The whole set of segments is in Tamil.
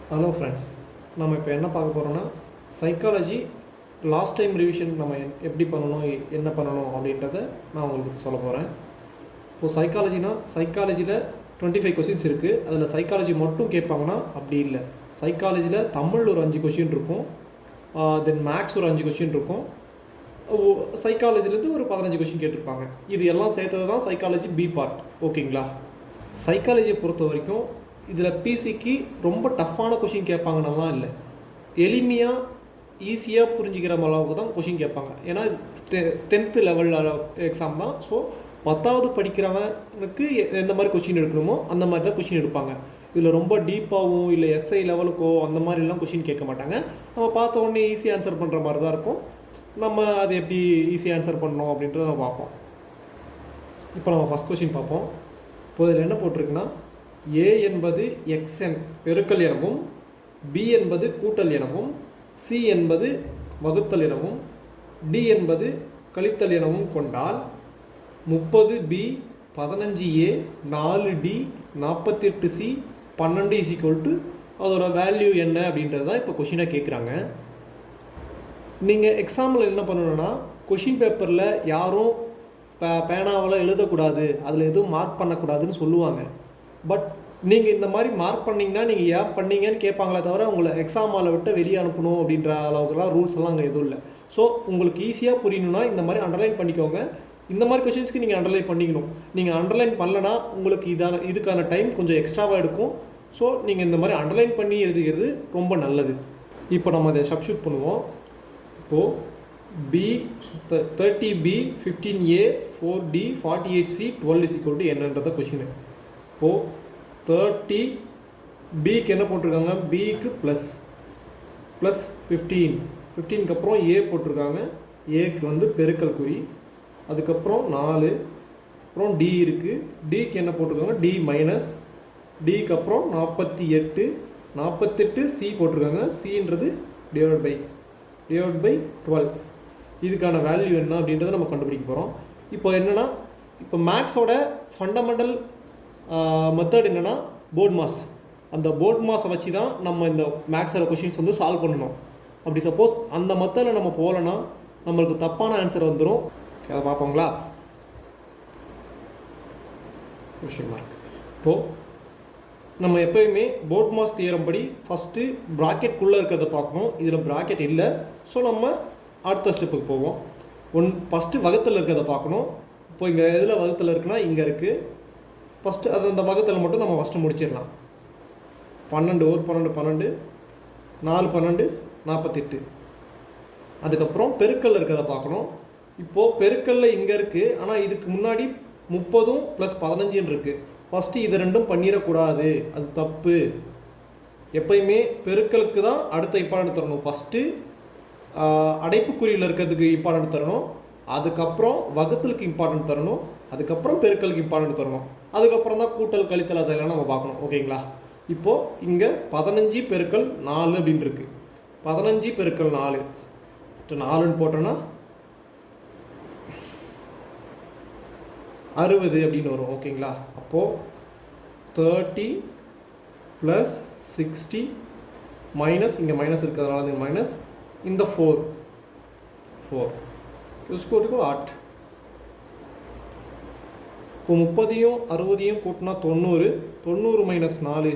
ஹலோ ஃப்ரெண்ட்ஸ், நம்ம இப்போ என்ன பார்க்க போகிறோன்னா சைக்காலஜி லாஸ்ட் டைம் ரிவிஷன் நம்ம எப்படி பண்ணணும், என்ன பண்ணணும் அப்படின்றத நான் உங்களுக்கு சொல்ல போகிறேன். இப்போது சைக்காலஜியில் 25 கொஷின்ஸ் இருக்குது. அதில் சைக்காலஜி மட்டும் கேட்பாங்கன்னா அப்படி இல்லை. சைக்காலஜியில் தமிழ் ஒரு 5 கொஷின் இருக்கும், தென் மேக்ஸ் ஒரு 5 கொஷின் இருக்கும், சைக்காலஜிலேருந்து ஒரு 15 கொஷின் கேட்டிருப்பாங்க. இது எல்லாம் சேர்த்தது தான் சைக்காலஜி பி பார்ட். ஓகேங்களா? சைக்காலஜியை பொறுத்த வரைக்கும் இதில் பிசிக்கு ரொம்ப டஃப்பான கொஷின் கேட்பாங்கன்னெல்லாம் இல்லை. எளிமையாக ஈஸியாக புரிஞ்சுக்கிற அளவுக்கு தான் கொஷின் கேட்பாங்க. ஏன்னா 10th லெவலில் எக்ஸாம் தான். ஸோ 10வது படிக்கிறவனுக்கு எந்த மாதிரி கொஷின் எடுக்கணுமோ அந்த மாதிரி தான் கொஷின் எடுப்பாங்க. இதில் ரொம்ப டீப்பாகவும் இல்லை எஸ்ஐ லெவலுக்கோ அந்த மாதிரிலாம் கொஷின் கேட்க மாட்டாங்க. நம்ம பார்த்த உடனே ஈஸியாக ஆன்சர் பண்ணுற மாதிரி தான் இருக்கும். நம்ம அதை எப்படி ஈஸியாக ஆன்சர் பண்ணணும் அப்படின்றத நம்ம பார்ப்போம். இப்போ நம்ம ஃபஸ்ட் கொஷின் பார்ப்போம். இப்போ இதில் என்ன போட்டிருக்குன்னா, ஏ என்பது எக்ஸ்என் பெருக்கல் எனவும், பி என்பது கூட்டல் எனவும், சி என்பது வகுத்தல் எனவும், டி என்பது கழித்தல் எனவும் கொண்டால் 30B 15A 4D 48C 12 அதோட வேல்யூ என்ன அப்படின்றது தான் இப்போ கொஷினாக கேட்குறாங்க. நீங்கள் எக்ஸாம்பிள் என்ன பண்ணணுன்னா, கொஷின் பேப்பரில் யாரும் பேனாவில் எழுதக்கூடாது, அதில் எதுவும் மார்க் பண்ணக்கூடாதுன்னு சொல்லுவாங்க. பட் நீங்கள் இந்த மாதிரி மார்க் பண்ணிங்கன்னா நீங்கள் ஏன் பண்ணீங்கன்னு கேட்பாங்களே தவிர உங்களை எக்ஸாம் ஹாலை விட்டு வெளியே அனுப்பணும் அப்படின்ற அளவுக்குலாம் ரூல்ஸ் எல்லாம் அங்கே எதுவும் இல்லை. ஸோ உங்களுக்கு ஈஸியாக புரியணுன்னா இந்த மாதிரி அண்டர்லைன் பண்ணிக்கோங்க. இந்த மாதிரி கொஷின்ஸ்க்கு நீங்கள் அண்டர்லைன் பண்ணிக்கணும். நீங்கள் அண்டர்லைன் பண்ணலன்னா உங்களுக்கு இதுக்கான டைம் கொஞ்சம் எக்ஸ்ட்ராவாக எடுக்கும். ஸோ நீங்கள் இந்த மாதிரி அண்டர்லைன் பண்ணி எழுதுகிறது ரொம்ப நல்லது. இப்போ நம்ம அதை சப்ஸ்டியூட் பண்ணுவோம். இப்போது B 30B 15A 4D 48C 12 என்னன்றத கொஷின். இப்போது 30 பிக்கு என்ன போட்டிருக்காங்க, பிக்கு ப்ளஸ் 15க்கு அப்புறம் ஏ போட்டிருக்காங்க, ஏக்கு வந்து பெருக்கல் குறி, அதுக்கப்புறம் 4, அப்புறம் டி இருக்குது, டிக்கு என்ன போட்டிருக்காங்க, டி மைனஸ், டிக்கு அப்புறம் 48 சி போட்டிருக்காங்க, சின்றது டிவைட் பை 12. இதுக்கான வேல்யூ என்ன அப்படின்றத நம்ம கண்டுபிடிக்க போகிறோம். இப்போ என்னென்னா, இப்போ மேக்ஸோட ஃபண்டமெண்டல் மெத்தட் என்னென்னா போர்ட் மாஸ். அந்த போர்ட் மாஸை வச்சு தான் நம்ம இந்த மேக்ஸோட கொஷின்ஸ் வந்து சால்வ் பண்ணணும். அப்படி சப்போஸ் அந்த மெத்தடில் நம்ம போகலன்னா நம்மளுக்கு தப்பான ஆன்சர் வந்துடும். அதை பார்ப்போங்களா? Question mark. இப்போது நம்ம எப்போயுமே போர்ட் மாஸ் தியரம் படி ஃபஸ்ட்டு ப்ராக்கெட்குள்ளே இருக்கிறத பார்க்கணும். இதில் ப்ராக்கெட் இல்லை. ஸோ நம்ம அடுத்த ஸ்டெப்புக்கு போவோம். ஃபஸ்ட்டு வகுத்தில் இருக்கிறத பார்க்கணும். இப்போ இங்கே எதில் வகுத்தில் இருக்குன்னா இங்கே இருக்குது. ஃபஸ்ட்டு அது அந்த வகுத்தில் மட்டும் நம்ம ஃபஸ்ட்டு முடிச்சிடலாம். 12 1 12 12 4 12 48. அதுக்கப்புறம் பெருக்கல்ல இருக்கிறத பார்க்கணும். இப்போது பெருக்கல்ல இங்கே இருக்குது, ஆனால் இதுக்கு முன்னாடி 30 + 15 இருக்குது. ஃபஸ்ட்டு இது ரெண்டும் பண்ணிடக்கூடாது, அது தப்பு. எப்பயுமே பெருக்கலுக்கு தான் அடுத்த இம்பார்ட்டன்ட் தரணும். ஃபஸ்ட்டு அடைப்புக்குறியில் இருக்கிறதுக்கு இம்பார்ட்டன்ட் தரணும், அதுக்கப்புறம் வகுத்தலுக்கு இம்பார்ட்டன்ட் தரணும், அதுக்கப்புறம் பெருக்கலுக்கு இம்பார்ட்டன்ட் தரணும், அதுக்கப்புறம் தான் கூட்டல் கழித்தல் அதெல்லாம் நம்ம பார்க்கணும். ஓகேங்களா? இப்போது இங்கே 15 × 4 அப்படின்னு இருக்குது. 15 × 4 4ன்னு போட்டோன்னா 60 அப்படின்னு வரும். ஓகேங்களா? அப்போது 30 + 60 மைனஸ், இங்கே மைனஸ் இருக்கிறதுனால இந்த மைனஸ், இந்த 4 ஸ்கோருக்கு 8. இப்போ 30யும் 60யும் கூட்டினா 90. 90 - 4 =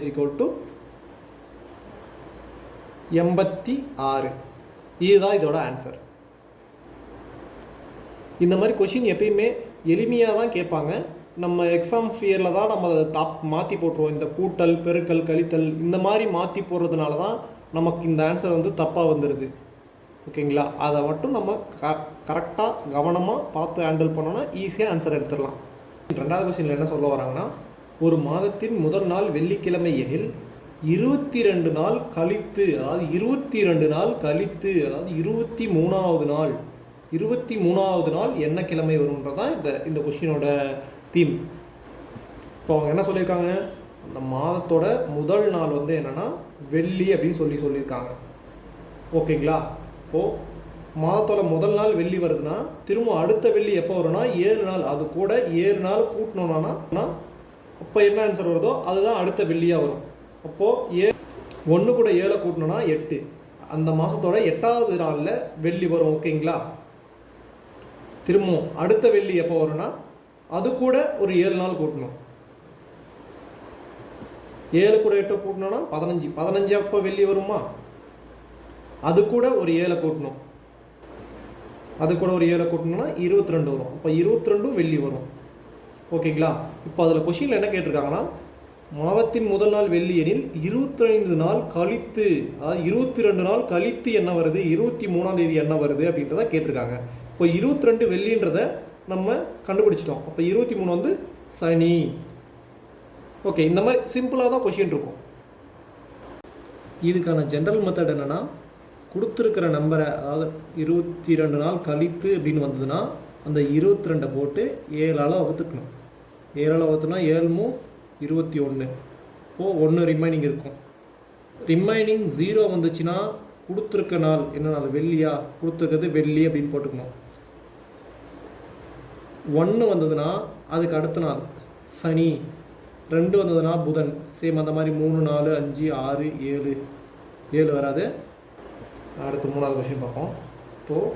86. இதுதான் இதோட ஆன்சர். இந்த மாதிரி கொஷின் எப்பயுமே எளிமையாக தான் கேட்பாங்க. நம்ம எக்ஸாம் ஃபியரில் தான் நம்ம அதை மாற்றி போட்டுருவோம். இந்த கூட்டல் பெருக்கல் கழித்தல் இந்த மாதிரி மாற்றி போடுறதுனால தான் நமக்கு இந்த ஆன்சர் வந்து தப்பாக வந்துடுது. ஓகேங்களா? அதை மட்டும் நம்ம கரெக்டாக கவனமாக பார்த்து ஹேண்டில் பண்ணோன்னா ஈஸியாக ஆன்சர் எடுத்துடலாம். 2வது கொஸ்டினில் என்ன சொல்ல வராங்கன்னா, ஒரு மாதத்தின் முதல் நாள் வெள்ளிக்கிழமை எனில் 22 நாள் கழித்து, அதாவது 23 நாள் கழித்து, அதாவது 23வது நாள் என்ன கிழமை வரும்ன்றதான் இந்த கொஸ்டினோட தீம். இப்போ அவங்க என்ன சொல்லியிருக்காங்க, அந்த மாதத்தோட முதல் நாள் வந்து என்னென்னா வெள்ளி அப்படின்னு சொல்லியிருக்காங்க. ஓகேங்களா? இப்போது மாதத்தோட முதல் நாள் வெள்ளி வருதுன்னா திரும்ப அடுத்த வெள்ளி எப்போ வரும்னா 7 நாள். அது கூட 7 நாள் கூட்டணும்னா அப்போ என்ன ஆன்சர் வருதோ அதுதான் அடுத்த வெள்ளியாக வரும். அப்போது 1 கூட 7 கூட்டணும்னா 8. அந்த மாதத்தோட 8வது நாளில் வெள்ளி வரும். ஓகேங்களா? திரும்பவும் அடுத்த வெள்ளி எப்போ வரும்னா அது கூட ஒரு 7 நாள் கூட்டணும். 7 கூட 8 கூட்டணும்னா 15. 15 அப்போ வெள்ளி வருமா? அது கூட ஒரு 7 கூட்டணும். அது கூட ஒரு 7 கூட்டணும்னா 22 வரும். அப்போ 22ம் வெள்ளி வரும். ஓகேங்களா? இப்போ அதில் கொஷினில் என்ன கேட்டிருக்காங்கன்னா, மாதத்தின் முதல் நாள் வெள்ளி எனில் 25 நாள் கழித்து, அதாவது 22 நாள் கழித்து என்ன வருது, 23ஆம் தேதி என்ன வருது அப்படின்றத கேட்டிருக்காங்க. இப்போ 22 வெள்ளின்றதை நம்ம கண்டுபிடிச்சிட்டோம். அப்போ 23 வந்து சனி. ஓகே, இந்த மாதிரி சிம்பிளாக தான் கொஷின் இருக்கும். இதுக்கான ஜென்ரல் மெத்தட் என்னென்னா, கொடுத்துருக்கிற நம்பரை, அதாவது 22 நாள் கழித்து அப்படின்னு வந்ததுன்னா அந்த 22 போட்டு 7ஆல் வகுத்துக்கணும். 7ஆல் வகுத்துனா 7 21. இப்போது 1 ரிமைனிங் இருக்கும். ரிமைனிங் 0 வந்துச்சுன்னா கொடுத்துருக்க நாள் என்ன நாள், வெள்ளியா, கொடுத்துருக்கிறது வெள்ளி அப்படின்னு போட்டுக்கணும். 1 வந்ததுன்னா அதுக்கு அடுத்த நாள் சனி. 2 வந்ததுன்னா புதன். சேம் அந்த மாதிரி 3 4 5 6 7 7 வராது. அடுத்து 3வது கொஸ்டின் பார்ப்போம். இப்போது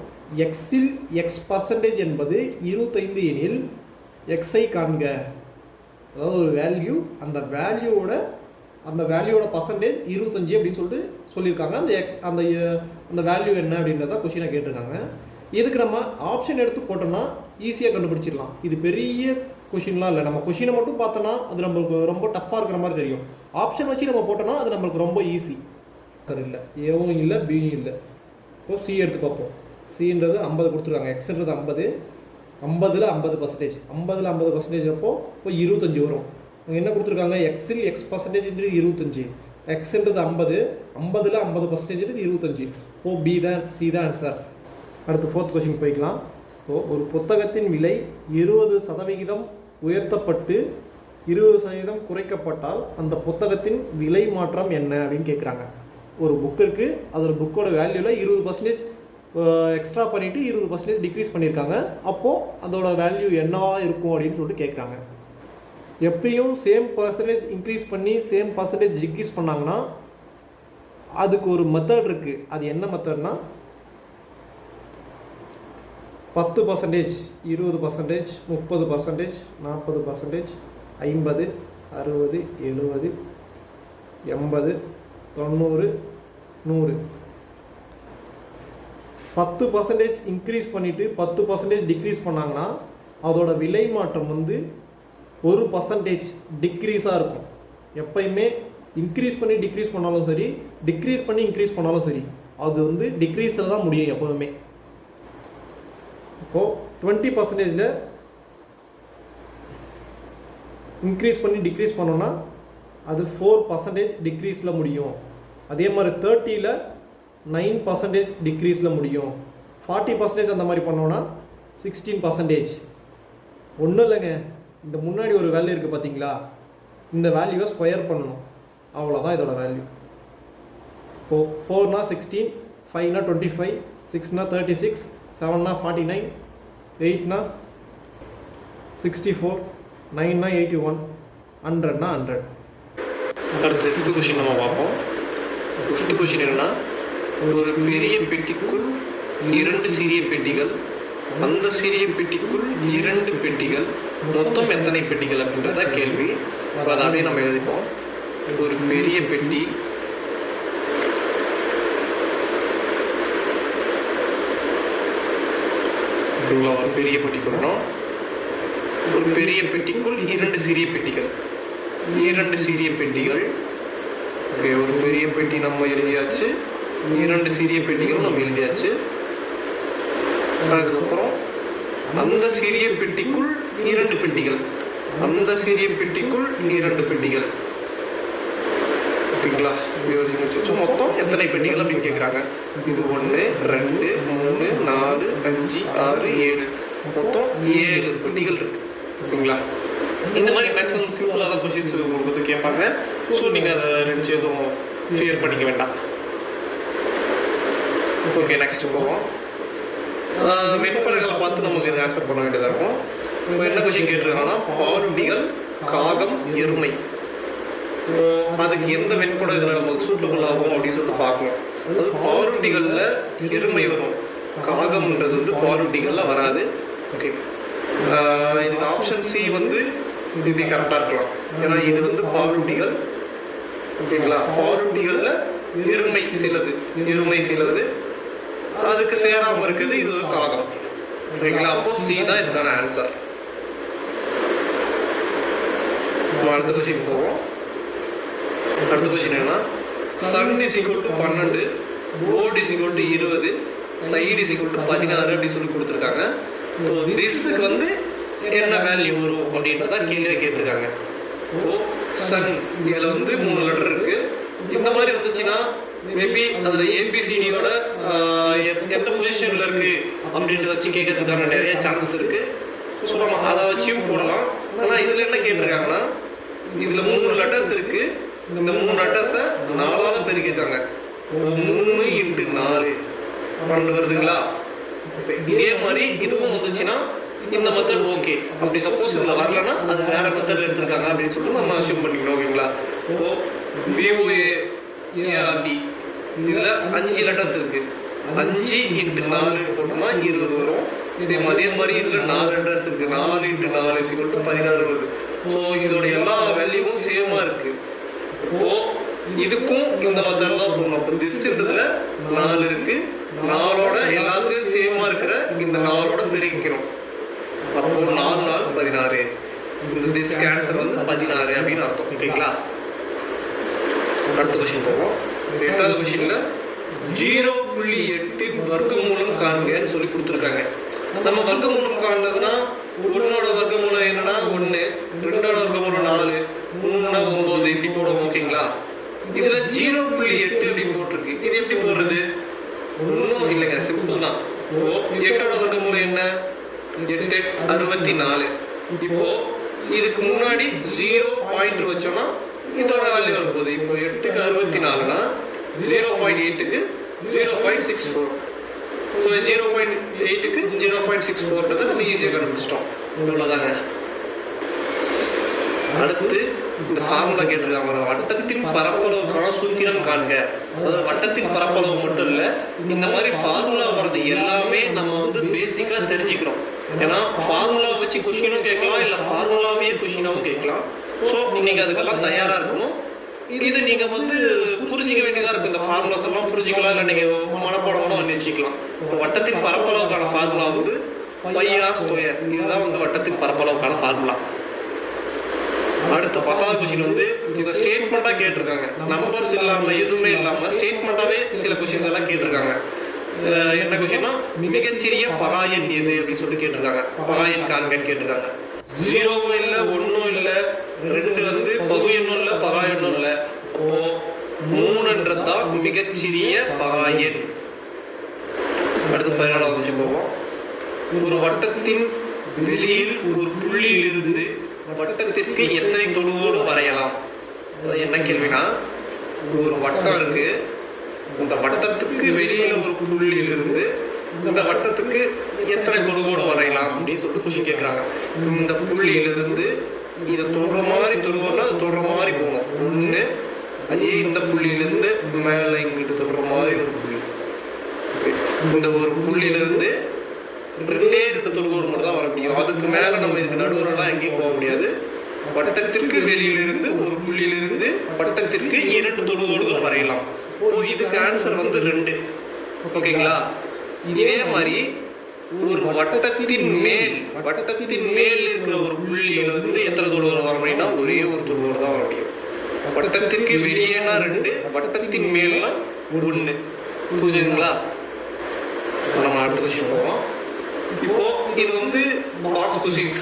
எக்ஸில் X% என்பது 25 எனில் எக்ஸை காண்க. அதாவது ஒரு வேல்யூ, அந்த வேல்யூவோட பர்சன்டேஜ் 25 அப்படின்னு சொல்லியிருக்காங்க. அந்த வேல்யூ என்ன அப்படின்றத கொஷினை கேட்டிருக்காங்க. இதுக்கு நம்ம ஆப்ஷன் எடுத்து போட்டோம்னா ஈஸியாக கண்டுபிடிச்சிடலாம். இது பெரிய கொஷின்லாம் இல்லை. நம்ம கொஷினை மட்டும் பார்த்தோன்னா அது நம்மளுக்கு ரொம்ப டஃப்பாக இருக்கிற மாதிரி தெரியும். ஆப்ஷன் வச்சு நம்ம போட்டோம்னா அது நம்மளுக்கு ரொம்ப ஈஸி. இல்லை, ஏவும் இல்லை, பியும் இல்லை. இப்போது சி எடுத்து பார்ப்போம். சின்றது 50 கொடுத்துருக்காங்க. எக்ஸ்ன்றது 50. 50ல் 50%. 50ல் 50% அப்போது இப்போ 25 வரும். அவங்க என்ன கொடுத்துருக்காங்க, எக்ஸில் X%ன்றது 25, எக்ஸ்ன்றது 50, 50ல் 50%ன்றது 25. ஓ, பி தான், சி தான் ஆன்சர். அடுத்து 4th கொஸ்டின் போய்க்கலாம். இப்போது ஒரு புத்தகத்தின் விலை 20% உயர்த்தப்பட்டு 20% குறைக்கப்பட்டால் அந்த புத்தகத்தின் விலை மாற்றம் என்ன அப்படின்னு கேட்குறாங்க. ஒரு புக் இருக்குது, அதோட புக்கோட வேல்யூவில் 20% எக்ஸ்ட்ரா பண்ணிவிட்டு 20% டிக்ரீஸ் பண்ணியிருக்காங்க. அப்போது அதோட வேல்யூ என்னவா இருக்கும் அப்படின்னு சொல்லிட்டு கேட்குறாங்க. எப்பயும் சேம் பர்சன்டேஜ் இன்க்ரீஸ் பண்ணி சேம் பர்சன்டேஜ் டிக்ரீஸ் பண்ணாங்கன்னா அதுக்கு ஒரு மெத்தட் இருக்குது. அது என்ன மெத்தட்னா 10%, 20%, 30%, 40%, 50, 60, 70, 80, 90, 100. 10% இன்க்ரீஸ் பண்ணிவிட்டு 10% டிக்ரீஸ் பண்ணாங்கன்னா அதோட விலை மாற்றம் வந்து 1% டிக்ரீஸாக இருக்கும். எப்பயுமே இன்க்ரீஸ் பண்ணி டிக்ரீஸ் பண்ணாலும் சரி, டிக்ரீஸ் பண்ணி இன்க்ரீஸ் பண்ணாலும் சரி, அது வந்து டிக்ரீஸில் தான் முடியும் எப்போவுமே. இப்போது 20%ல் இன்க்ரீஸ் பண்ணி டிக்ரீஸ் பண்ணோன்னா அது 4% டிக்ரீஸில் முடியும். அதே மாதிரி 30ல் 9% டிக்ரீஸில் முடியும். 40% அந்த மாதிரி பண்ணோன்னா 16%. ஒன்றும் இல்லைங்க, இந்த முன்னாடி ஒரு வேல்யூ இருக்குது பார்த்தீங்களா, இந்த வேல்யூவை ஸ்கொயர் பண்ணணும், அவ்வளோதான் இதோட வேல்யூ. இப்போது 4னா 16, 5னா 25, 6னா 36, 7னா 49, 8னா 64, 9னா 81, 100னா 100. அடுத்து 5th கொஸ்டின் நம்ம பார்ப்போம். 5th கொஸ்டின் என்னன்னா, ஒரு பெரிய பெட்டிக்குள் 2 சிறிய பெட்டிகள், அந்த சிறிய பெட்டிக்குள் 2 பெட்டிகள், மொத்தம் எத்தனை பெட்டிகள் அப்படின்றத கேள்வி. அதாவே நம்ம எழுதிப்போம். ஒரு பெரிய பெட்டி, ஒரு பெரிய பெட்டி கொடுக்கணும். ஒரு பெரிய பெட்டிக்குள் 2 சிறிய பெட்டிகள், 2 சிறிய பெட்டிகள். ஓகே, ஒரு பெரிய பெட்டி நம்ம எழுதியாச்சு, 2 சிறிய பெட்டிகளும் நம்ம எழுதியாச்சு. அதுக்கப்புறம் அந்த சிறிய பெட்டிக்குள் 2 பெட்டிகள், அந்த சிறிய பெட்டிக்குள் 2 பெட்டிகள். ஓகேங்களா? மொத்தம் எத்தனை பெட்டிகள் அப்படின்னு கேட்குறாங்க. இது 1 2 3 4 5 6 7, மொத்தம் 7 பெட்டிகள் இருக்கு. ஓகேங்களா? இந்த மாதிரி மேக்ஸிமம் சிம்பிளாக தான் கொஸ்டின்ஸ் உங்களுக்கு கேட்பாங்க. ஸோ நீங்கள் அதை நினச்சி எதுவும் ஃபியர் பண்ணிக்க வேண்டாம். ஓகே, நெக்ஸ்ட் போவோம். வெண்படங்களை பார்த்து நமக்கு இது ஆன்சர் பண்ண வேண்டியதாக இருக்கும். இப்போ என்ன கொஸ்டின் கேட்டிருக்காங்கன்னா, பாலூட்டிகள், காகம், எருமை. அதுக்கு எந்த மென்படம் இதில் நமக்கு சூட்டபுள் ஆகும் அப்படின்னு சொல்லிட்டு பார்க்கணும். அது பாலூட்டிகளில் எருமை வரும், காகம்ன்றது வந்து பாலூட்டிகளில் வராது. ஓகே, இதுக்கு ஆப்ஷன் சி வந்து இது கரெக்டாக இருக்கலாம். ஏன்னா இது வந்து பாலூட்டிகள். ஓகேங்களா, பாலூட்டிகளில் எருமை சிலது அதுக்கு சேராமல் இருக்குது, இது ஒரு காகம். ஓகேங்களா, அப்போ சி தான் இதுக்கான ஆன்சர். அடுத்த கொஸ்டின் போவோம். அடுத்த கொஸ்டின் என்னன்னா, sun is equal to 12, port is equal to 20, side is equal to 16 அப்படின்னு சொல்லி கொடுத்துருக்காங்க. இப்போ திஸ்க்கு வந்து என்ன வேல்யூ வரும் அப்படின்றத கேள்வியாக கேட்டிருக்காங்க. இப்போ சன் இதில் வந்து 3 லெட்டர் இருக்கு. இந்த மாதிரி வந்துச்சுன்னா மேபி அதில் ஏபிசிடியோட எந்த பொசிஷனில் இருக்கு அப்படின்றத வச்சு கேட்கறதுக்கான நிறைய சான்சஸ் இருக்கு. ஸோ நம்ம அதை வச்சும் போடலாம். ஆனால் இதில் என்ன கேட்டிருக்காங்கன்னா, இதில் 3 லெட்டர்ஸ் இருக்கு. இந்த 3 லெட்டர்ஸை 4ஆல பெருக்கிருக்காங்க. 3 × 4 12 வருதுங்களா? இதே மாதிரி இதுவும் வந்துச்சுன்னா இந்த மெத்தட் ஓகே. அப்படி சப்போஸ் இதில் வரலன்னா அது வேற மெத்தட் எடுத்திருக்காங்க அப்படின்னு சொல்லிட்டு நம்ம அசியூம் பண்ணிக்கணும். ஓகேங்களா, இப்போ VOARD இதில் 5 லெட்டர்ஸ் இருக்கு. 5 × 4 போட்டோம்னா 20 வரும். சேம் அதே மாதிரி இதில் 4 லெட்டர்ஸ் இருக்கு. 4 × 4 = 16 வருது. ஸோ இதோட எல்லா வேல்யூவும் சேமா இருக்கு. இப்போ இதுக்கும் இந்த மெத்தட் தான் போடணும். இப்போ திஸ்ன்றதுல 4 இருக்கு. 4ஓட எல்லாத்துலயும் சேமா இருக்கிற இந்த 4ஓட பெருக்கிக்கணும். அப்போ 4 × 4 16. இந்த திஸ் ஆன்சர் வந்து 16 அப்படின்னு அர்த்தம். ஓகேங்களா, அடுத்த கொஸ்டின் போவோம். 8வது கொஸ்டின்ல 0.8 வர்க்கமூலம் காண்கன்னு சொல்லி கொடுத்துருக்காங்க. நம்ம வர்க்கமூலம் காண்றதுன்னா 1ஓட வர்க்கமூலம் என்னன்னா 1, 2ஓட வர்க்கமூலம் 4, 3னா 9 இப்படி போடுவோம். ஓகேங்களா, இதுல 0.8 அப்படின்னு போட்டிருக்கு. இது எப்படி போடுறது? ஒன்றும் இல்லைங்க, சிம்பிள் தான். இப்போ 8ஓட வர்க்கமூலம் என்ன? 8 64. இப்போ இதுக்கு முன்னாடி 0 பாயிண்ட் வச்சோம்னா இதோட வேல்யூ வரும் போது. இப்போ 8க்கு 64னா 0.8க்கு 0.64. 0.8க்கு 0.64 நம்ம ஈஸியாக கண்டுபிடிச்சிட்டோம். இவ்வளோதாங்க. அடுத்து இந்த ஃபார்முலா கேட்டிருக்காங்க, வட்டத்தின் பரப்பளவுக்கான சூத்திரம் காண்க. அதாவது வட்டத்தின் பரப்பளவு மட்டும் இல்லை, இந்த மாதிரி ஃபார்முலா வர்றது எல்லாமே நம்ம வந்து பேசிக்காக தெரிஞ்சுக்கிறோம். ஏன்னா ஃபார்முலா வச்சு கொஸ்டினும் கேட்கலாம், இல்லை ஃபார்முலாவே கொஸ்டினாவும் கேட்கலாம். ஸோ நீங்கள் அதுக்கெல்லாம் தயாராக இருக்கணும். இது நீங்கள் வந்து புரிஞ்சிக்க வேண்டியதாக இருக்கும். இந்த ஃபார்முலாஸ் எல்லாம் புரிஞ்சிக்கலாம், இல்லை நீங்கள் மனப்பாடமாக பண்ணி வச்சுக்கலாம். இப்போ வட்டத்தின் பரப்பளவுக்கான ஃபார்முலா வந்து πr². இதுதான் வந்து வட்டத்தின் பரப்பளவுக்கான ஃபார்முலா. அடுத்த 10வது கொஸ்டின் வந்து இந்த ஸ்டேட்மெண்ட்டாக கேட்டிருக்காங்க. நம்பர்ஸ் இல்லாமல் எதுவுமே இல்லாமல் ஸ்டேட்மெண்ட்டாகவே சில கொஸ்டின்ஸ் எல்லாம் கேட்டிருக்காங்க. என்ன கொஸ்டின்னா, மிகச்சிறிய பகாயன் எது அப்படின்னு சொல்லிட்டு கேட்டிருக்காங்க. பகாயன் காண்கன்னு கேட்டிருக்காங்க. 0வும் இல்லை, 1ம் இல்லை, 2 வந்து பகு எண்ணும் இல்லை, பகா எண்ணும் இல்லை. அப்போ 3ன்றது தான் மிகச்சிறிய பகாயன். அடுத்து 14வது கொஸ்டின் போவோம். ஒரு வட்டத்தின் வெளியில் ஒரு புள்ளியில் இருந்து வட்டத்திற்கு எத்தனை தொடுகோடு வரையலாம்? என்ன கேள்வினா, ஒரு வட்டம் இருக்கு. இந்த வட்டத்துக்கு வெளியில ஒரு புள்ளியில் இருந்து இந்த வட்டத்துக்கு எத்தனை தொடுகோடு வரையலாம் அப்படின்னு சொல்லிட்டு கொஸ்டின் கேட்கறாங்க. இந்த புள்ளியிலிருந்து இதை தொடுற மாதிரி தொடுகோடுனா அது தொடுற மாதிரி போகணும். 1. அதே இந்த புள்ளியிலிருந்து மேல இங்கிட்டு தொடுற மாதிரி ஒரு புள்ளி. இந்த ஒரு புள்ளியிலிருந்து 2 தொடுகோடு மட்டும் தான் வர முடியும். அதுக்கு மேல நம்ம இதுக்கு நடுவுறலாம் எங்கேயும் போக முடியாது. வட்டத்திற்கு வெளியிலிருந்து ஒரு புள்ளியிலிருந்து வட்டத்திற்கு 2 தொடுகோடுகள் வரையலாம். இதுக்கு ஆன்சர் வந்து 2. ஓகேங்களா, இதே மாதிரி ஒரு வட்டத்தின் மேல் இருக்கிற ஒரு புள்ளியில வந்து எத்தனை தொடுகோடு வர முடியும்னா ஒரே ஒரு தொடுகோடு தான் வர முடியும். வட்டத்திற்கு வெளியேனா 2, வட்டத்தின் மேல்னா 1. புரிஞ்சுதுங்களா? நம்ம அடுத்த கொஸ்டின் போவோம். இப்போ இது வந்து பாக்ஸ் கொஸ்டின்ஸ்.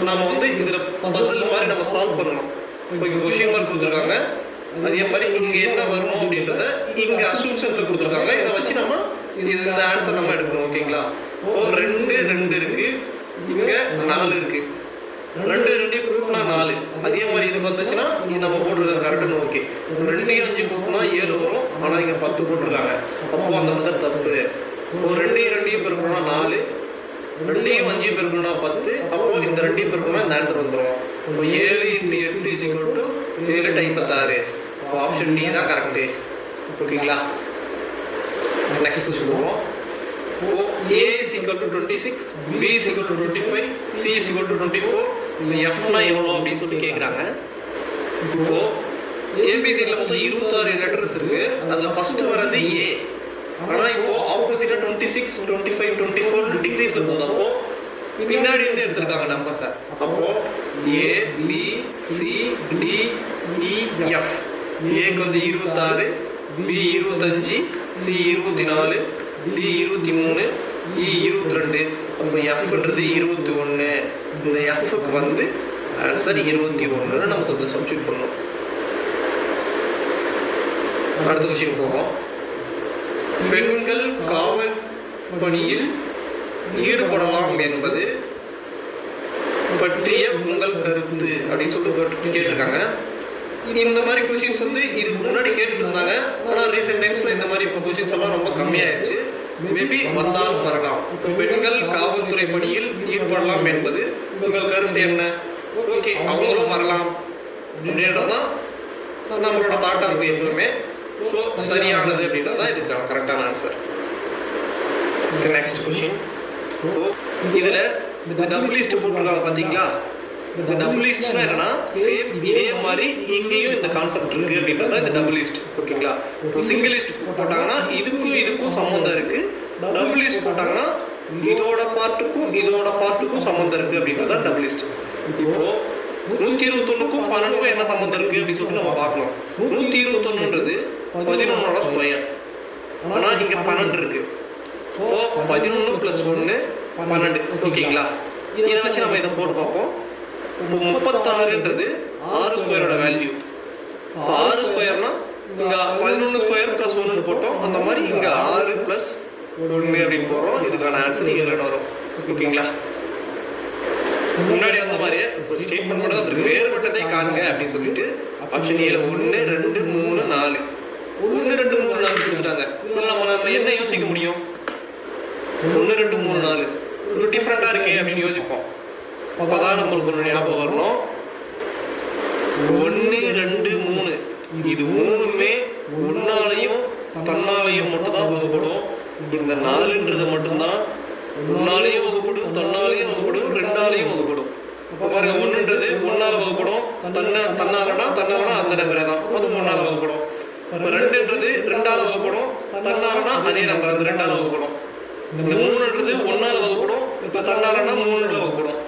நம்ம வந்து இதுல பசில் மாதிரி நம்ம சால்வ் பண்ணணும். இப்போ இங்க கொஸ்டின் மார்க் கொடுத்துருக்காங்க, அதே மாதிரி இங்க என்ன வரணும் அப்படின்றத இங்க அசம்ஷன்ல கொடுத்துருக்காங்க. இதை வச்சு நம்ம இந்த ஆன்சர் நம்ம எடுக்கணும். ஓகேங்களா, இப்போ 2 இருக்கு, இங்க 4 இருக்கு. 2 கூட்டினா 4. அதே மாதிரி இதுக்கு வந்துச்சுன்னா இது நம்ம போட்டுருக்க கரெக்டுன்னு. ஓகே, 2 5 கூட்டினா 7 வரும். ஆனா இங்க 10 போட்டிருக்காங்க. அப்போ அந்த மாதிரி தப்பு. இப்போ 2 பெருக்கணும்னா 4, 2 5 பெருக்கணும்னா 10. அப்போ இந்த 2 பெருக்கணும்னா இந்த ஆன்சர் வந்துடும். இப்போ 7 × 8 = 56. ஆப்ஷன் டி தான் கரெக்டு. ஓகேங்களா? நெக்ஸ்ட் கொஸ்டின் போவோம். A is equal to 26, B is equal to 25, C is equal to 24, F னா எவ்வளோ அப்படின்னு சொல்லி கேட்குறாங்க. இப்போ ஏபிசியில் மொத்தம் 26 லெட்டர்ஸ் இருக்கு. அதில் ஃபர்ஸ்ட் வர்றது ஏ. ஆனால் இப்போ ஆப்போசிட்டாக 26, 25, 24 டிகிரிஸில் போதப்போ பின்னாடி இருந்து எடுத்திருக்காங்க நம்பர்ஸை. அப்போ ஏ, பி, சி, டி, இ, எஃப். ஏக்கு வந்து 26, பி 25, சி 24, டி 23, இ 22. அப்போ எஃப்ன்றது 21. இந்த எஃப்க்கு வந்து ஆன்சர் 21 நம்ம சப்ஸ்டிட்யூட் பண்ணணும். அடுத்த கொஸ்டின் போவோம். பெண்கள் காவல் பணியில் ஈடுபடலாம் என்பது பற்றிய உங்கள் கருத்து அப்படின்னு சொல்லிட்டு கேட்டிருக்காங்க. இந்த மாதிரி கொஸ்டின்ஸ் வந்து இதுக்கு முன்னாடி கேட்டுட்டு இருந்தாங்க. ஆனால் ரீசெண்ட் டைம்ஸ்ல இந்த மாதிரி இப்போ கொஸ்டின்ஸ் எல்லாம் ரொம்ப கம்மியாயிடுச்சு. மேபி வந்தாலும் வரலாம். பெண்கள் காவல்துறை பணியில் ஈடுபடலாம் என்பது உங்கள் கருத்து என்ன? ஓகே, அவங்களும் வரலாம் அப்படின்றதான் நம்மளோட தாட்டா இருக்கும் எப்பவுமே. ஸோ சரியானது அப்படின்றதான் இதுக்கு கரெக்டான ஆன்சர். Next question. இதுல இந்த டபுள் லிஸ்ட் போட்டிருக்காங்க பாத்தீங்களா? இந்த டபுள் லிஸ்ட்னா என்னன்னா சேம் இதே மாதிரி இங்கேயும் இந்த கான்செப்ட் இருக்கு அப்படின்றத இந்த டபுள் லிஸ்ட். ஓகேங்களா? சிங்கிள் லிஸ்ட் போட்டாங்கன்னா இதுக்கும் சம்மந்தம் இருக்கு. டபுள் லிஸ்ட் போட்டாங்கன்னா இதோட பார்ட்டுக்கும் சம்மந்தம் இருக்கு அப்படின்றத டபுள் லிஸ்ட். இப்போ 121க்கும் 12க்கும் என்ன சம்மந்தம் இருக்கு அப்படின்னு சொல்லிட்டு நம்ம பார்க்கணும். 121ன்றது 11ஓட ஸ்கொயர். ஆனா இங்க 12 இருக்கு. இப்போ 11 + 1 12. ஓகேங்களா? இதை வச்சு நம்ம இதை போட்டு பார்ப்போம். இப்போ 36ன்றது 6 ஸ்கொயரோட வேல்யூ. 6 ஸ்கொயர்னா இங்க 11 ஸ்கொயர் + 1 போட்டோம். அந்த மாதிரி இங்க 6 + 1 அப்படின்னு போடுறோம். இதுக்கான ஆன்சர் 7 வரும். ஓகேங்களா? முன்னாடி அந்த மாதிரியே ஸ்டேட்மெண்ட் மட்டும் இருக்கு. வேறுபட்டதை காண்க அப்படின்னு சொல்லிட்டு ஆப்ஷன் ஏல 1 2 3 4 1 2 3 4 கொடுத்துட்டாங்க. இதுல நம்ம என்ன யோசிக்க முடியும்? 1 2 3 4 ஒரு டிஃபரெண்டா இருக்கே அப்படின்னு யோசிப்போம். அப்பதான் நம்மளுக்கு ஒரு ஞாபகம் வரணும். 1 2 3 இது மூணுமே ஒன்னாலையும் தன்னாலையும் மட்டும்தான் வகுப்படும். இந்த 4ன்றது மட்டும்தான் ஒன்னாலையும் வகுப்படும், தன்னாலையும் வகுப்படும், ரெண்டாலையும் வகுப்படும். இப்போ பாருங்க, 1ன்றது ஒன்னால வகுப்படும், தன்னாலனா அந்த நம்பர் தான், அதுவும் ஒன்னால வகுப்படும். 2ன்றது ரெண்டால வகுப்படும், தன்னாலனா அதே நம்பர் அந்த ரெண்டால வகுப்படும். இந்த 3ன்றது ஒன்னால வகுப்படும், தன்னாலனா 3ல வகுப்படும்.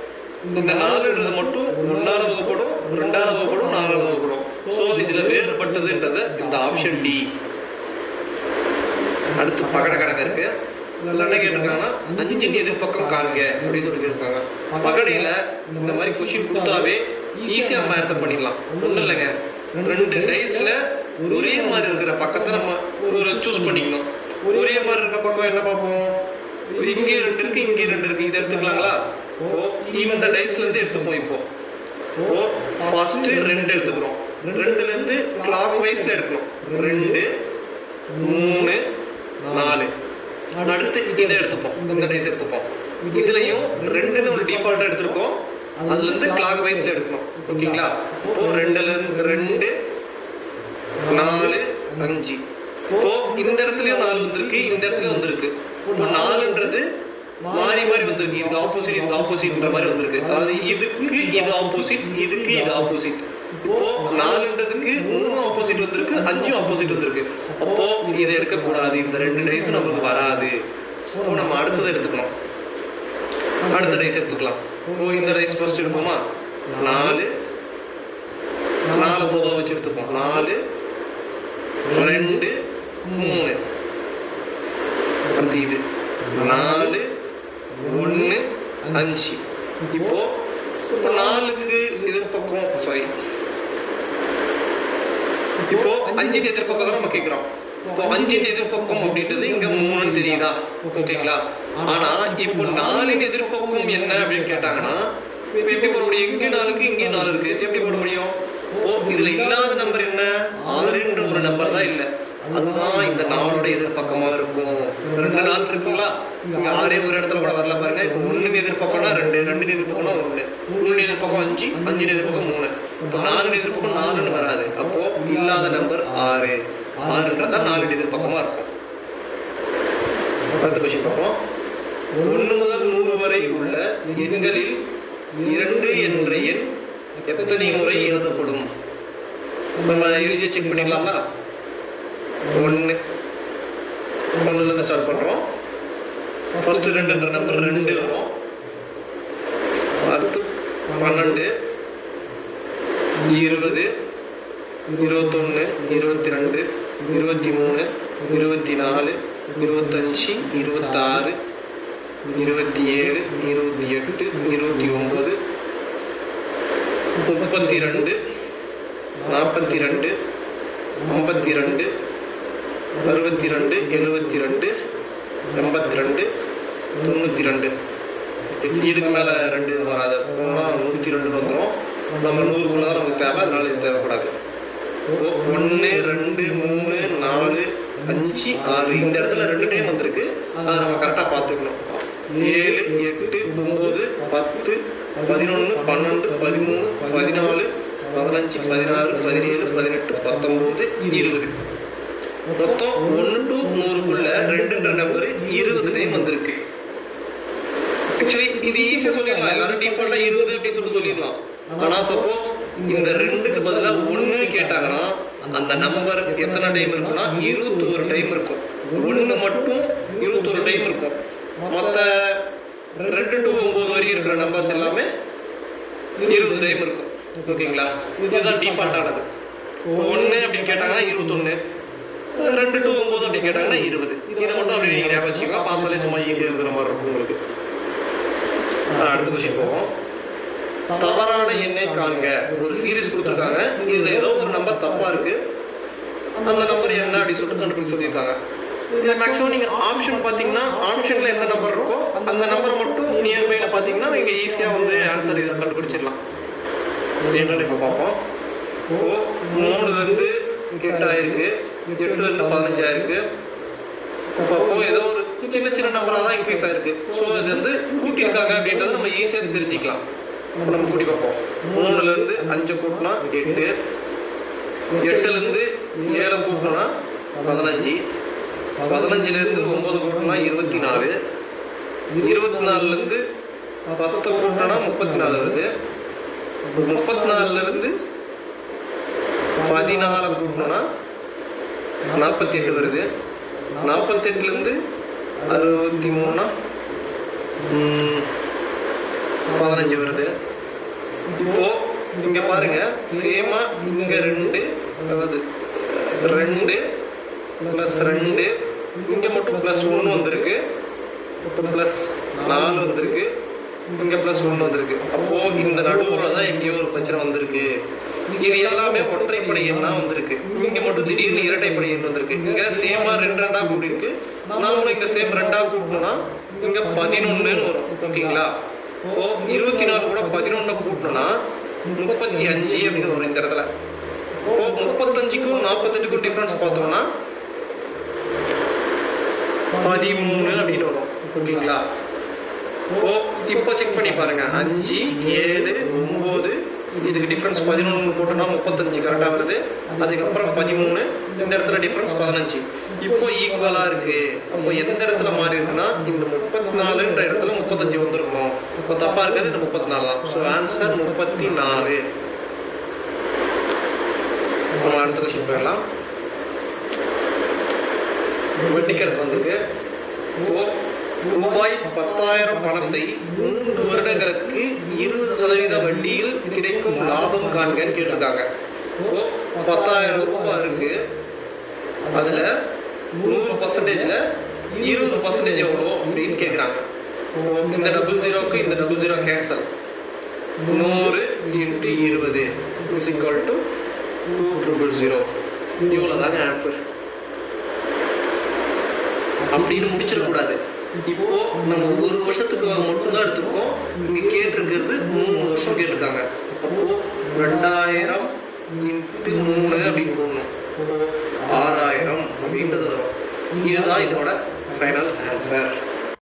இந்த 4ன்றது மட்டும் ஒன்னால வகுப்படும், ரெண்டால வகுப்படும், 4ல வகுப்படும். ஸோ இதுல வேறுபட்டதுன்றது இந்த ஆப்ஷன் டி. அடுத்து பகட கணக்கு இருக்கு. என்ன கேட்டிருக்காங்கன்னா 5 எதிர்பக்கம் காண்க அப்படின்னு சொல்லி கேட்டிருக்காங்க. பகடையில இந்த மாதிரி கொஸ்டின் கொடுத்தாவே ஈஸியா நம்ம ஆன்சர் பண்ணிடலாம். ஒன்றும் இல்லைங்க, 2 டைஸ்ல ஒரே மாதிரி இருக்கிற பக்கத்தை நம்ம ஒரு சூஸ் பண்ணிக்கணும். ஒரே மாதிரி இருக்க பக்கம் என்ன பார்ப்போம்? இங்கே 2 இருக்கு, இங்கே 2 இருக்கு, இதை எடுத்துக்கலாங்களா? இந்த டைஸ்ல இருந்து எடுத்துப்போம். இப்போ ஃபர்ஸ்ட் 2 எடுத்துக்கிறோம். 2ல இருந்து கிளாக் வைஸ்ல எடுக்கணும். 2 3 4. அடுத்து இதை எடுத்துப்போம், இந்த டைஸ் எடுத்துப்போம். இதுலயும் 2ன்னு ஒரு டிஃபால்ட்டா எடுத்திருக்கோம். அதுல இருந்து கிளாக் வைஸ்ல எடுக்கணும். ஓகேங்களா? இப்போ 2ல இருந்து 2 4 5. இப்போ இந்த இடத்துலயும் 4 வந்திருக்கு, இந்த இடத்துலயும் வந்திருக்கு. இப்போ 4ன்றது மாறி மாறி வந்திருக்கு. இது ஆப்போசிட்ன்ற மாதிரி வந்திருக்கு. அதாவது இதுக்கு இது ஆப்போசிட், இதுக்கு இது ஆப்போசிட். இப்போ 4ன்றதுக்கு 3 ஆப்போசிட் வந்திருக்கு, 5 ஆப்போசிட் வந்திருக்கு. அப்போ இதை எடுக்கக்கூடாது, இந்த 2 டைஸும் நமக்கு வராது. இப்போ நம்ம அடுத்ததை எடுத்துக்கணும். அடுத்த டைஸ் எடுத்துக்கலாம். இந்த டைஸ் ஃபர்ஸ்ட் எடுப்போமா? 4 பொதுவாக வச்சு எடுத்துப்போம். 4 2 3. அடுத்து இது 4 1 5. இப்போ 4க்கு எதிர்பக்கம், சாரி, இப்போ 5 எதிர்பக்கம் தான் நம்ம கேட்கிறோம். இப்போ 5 எதிர்பக்கம் அப்படின்றது இங்க 3ன்னு தெரியுதா? ஓகேங்களா? ஆனா இப்போ 4 எதிர்பக்கம் என்ன அப்படின்னு கேட்டாங்கன்னா எப்படி போட முடியும்? இங்கே 4க்கு இங்கே 4 இருக்கு, எப்படி போட முடியும்? இப்போ இதுல இல்லாத நம்பர் என்ன? 6ன்ற ஒரு நம்பர் தான் இல்லை. அதுதான் இந்த நாளோட எதிர்பக்கமா இருக்கும். 2 நாள் இருக்குங்களா, இங்க 6 ஒரு இடத்துல கூட வரல பாருங்க. இப்போ 1 எதிர்பக்கம்னா 2, 2 எதிர்பக்கம்னா 1, 3 எதிர்பக்கம் 5, 5 எதிர்பக்கம் 3, இப்போ 4 எதிர்பக்கம் 4ன்னு வராது. அப்போ இல்லாத நம்பர் 6, 6ன்றதா 4 எதிர்பக்கமா இருக்கும். அடுத்த கொஸ்டின் பார்ப்போம். 1 முதல் 100 வரை உள்ள எண்களில் 2 என்ற எண் எத்தனை முறை எழுதப்படும்? நம்ம எழுதி செக் பண்ணிடலாமா? 1 1ல ஸ்டார்ட் பண்றோம். ஃபர்ஸ்ட் 2ன்ற நம்பர் 2 வரும். அடுத்து 12, 20, 21, 22, 23, 24, 25, 26, 27, 28, 29, 32, 42, 52, 62, 72, 82, 92. இதுக்கு மேல 2 வராது. 102 வந்துடும். நம்ம 100 தான் நமக்கு தேவை, அதனால இது தேவைப்படாது. 1, 2, 3, 4, 5, 6 இந்த இடத்துல 2 டைம் வந்திருக்கு. அதை நம்ம கரெக்டாக பார்த்துக்கணும். 7, 8, 9, 10, 11, 12, 13, 14, 15, 16, 17, 18, 19, 20. மொத்தம் 1 to 100க்குள்ள 2ன்ற நம்பர் 20 டைம் வந்திருக்கு. ஆக்சுவலி இது ஈஸியா சொல்லிடலாம். எல்லாரும் டிஃபால்ட்டா 20 அப்படின்னு சொல்லிடலாம். ஆனா சப்போஸ் இந்த 2க்கு பதிலா 1 கேட்டாங்கன்னா அந்த நம்பர் எத்தனை டைம் இருக்குன்னா 21 டைம் இருக்கும். 1 மட்டும் 21 டைம் இருக்கும். மற்ற 2 to 9 வரையும் இருக்கிற நம்பர்ஸ் எல்லாமே 20 டைம் இருக்கும். ஓகேங்களா? இதுதான் டிஃபால்ட்டானது. 1 அப்படின்னு கேட்டாங்கன்னா 21, 2 to 9 அப்படி கேட்டாங்கன்னா 20. இதை மட்டும் அப்படி நீங்க ஞாபகம் வச்சுக்கலாம். பார்த்தாலே சும்மா ஈஸியாக எழுதுற மாதிரி இருக்கும் உங்களுக்கு. அடுத்த கொஸ்டின் போவோம். தவறான எண்ணை காண்க. ஒரு சீரிஸ் கொடுத்துருக்காங்க. இதுல ஏதோ ஒரு நம்பர் தப்பா இருக்கு. அந்த நம்பர் என்ன அப்படின்னு சொல்லிட்டு கண்டுபிடிச்சு சொல்லியிருக்காங்க. இதுல மேக்ஸிமம் நீங்க ஆப்ஷன் பாத்தீங்கன்னா ஆப்ஷன்ல எந்த நம்பர் இருக்கோ அந்த நம்பரை மட்டும் நியர்பைல பாத்தீங்கன்னா நீங்க ஈஸியா வந்து ஆன்சர் இதை கண்டுபிடிச்சிடலாம். என்னன்னு இப்ப பார்ப்போம். இப்போ 3ல இருந்து 8 ஆயிருக்கு, 8ல இருந்து 15 ஆயிருக்கு. அப்போ ஏதோ ஒரு சின்ன சின்ன நம்பரா தான் இன்க்ரீஸ் ஆயிருக்கு. ஸோ இது வந்து கூட்டியிருக்காங்க அப்படின்றத நம்ம ஈஸியா தெரிஞ்சுக்கலாம். நம்ம கூட்டி பார்ப்போம். 3ல இருந்து 5 கூட்டினா 8, 8ல இருந்து 7 கூட்டினா 15, 15ல இருந்து 9 கூட்டினா 24, 24ல இருந்து 10 கூட்டினா 34 வருது. 34ல இருந்து 14 கூட்டினா 48 வருது. 48ல இருந்து 63னா 15 வருது. இப்போ இங்க பாருங்க, சேமா இங்க 2, அதாவது 2 + 2, இங்க மட்டும் +1 வந்திருக்கு, +4 வந்திருக்கு, இங்க +1 வந்திருக்கு. அப்போ இந்த நடுவுல தான் எங்கேயோ ஒரு பிரச்சனை வந்திருக்கு. இது எல்லாமே ஒற்றைப்படை எண்ணா வந்திருக்கு. இங்க மட்டும் திடீர்னு இரட்டைப்படை எண் வந்திருக்கு. இங்க சேமா 2 கூடி இருக்கு. நாமளும் இங்க சேம் 2 கூட்டணும்னா இங்க 11ன்னு வரும். ஓகேங்களா? இப்போ 24 கூட 11 கூட்டணும்னா 35 அப்படின்னு வரும் இந்த இடத்துல. இப்போ 35க்கும் 48க்கும் டிஃபரன்ஸ் பார்த்தோம்னா 13 அப்படின்னு வரும். ஓகேங்களா? இப்போ செக் பண்ணி பாருங்க. 5, 7, 9, இதுக்கு டிஃபரன்ஸ் 11 போட்டோம்னா 35 கரெக்டாக வருது. அதுக்கப்புறம் 13, இந்த இடத்துல டிஃபரன்ஸ் 15. இப்போ ஈக்குவலா இருக்கு. அப்போ எந்த இடத்துல மாறி இருக்குன்னா இந்த 34ன்ற இடத்துல 35 வந்துருக்கும். இப்போ தப்பா இருக்கிறது இந்த 34 தான். So answer 34. நம்ம அடுத்த கொஸ்டின் போயிடலாம். வெட்டிக்கிறது வந்திருக்கு. இப்போ ரூபாய் 10,000 பணத்தை 3 வருடங்களுக்கு 20% வட்டியில் கிடைக்கும் லாபம் காண்கன்னு கேட்டிருக்காங்க. இப்போ 10,000 ரூபாய் இருக்கு. அதுல 100%ல 20% எவ்வளோ அப்படின்னு கேட்குறாங்க. இந்த 00க்கு இந்த 00 கேன்சல். 100 × 20 = 200. இவ்வளோதாங்க ஆன்சர். அப்படின்னு முடிச்சிடக்கூடாது. இப்போ நம்ம 1 வருஷத்துக்கு மட்டும்தான் எடுத்துருக்கோம். இங்க கேட்டிருக்கிறது 3 வருஷம் கேட்டிருக்காங்க. அப்போ 2000 × 3 அப்படின்னு போடணும். 6000 அப்படின்றது வரும். இதுதான் இதோட ஃபைனல் ஆன்சர்.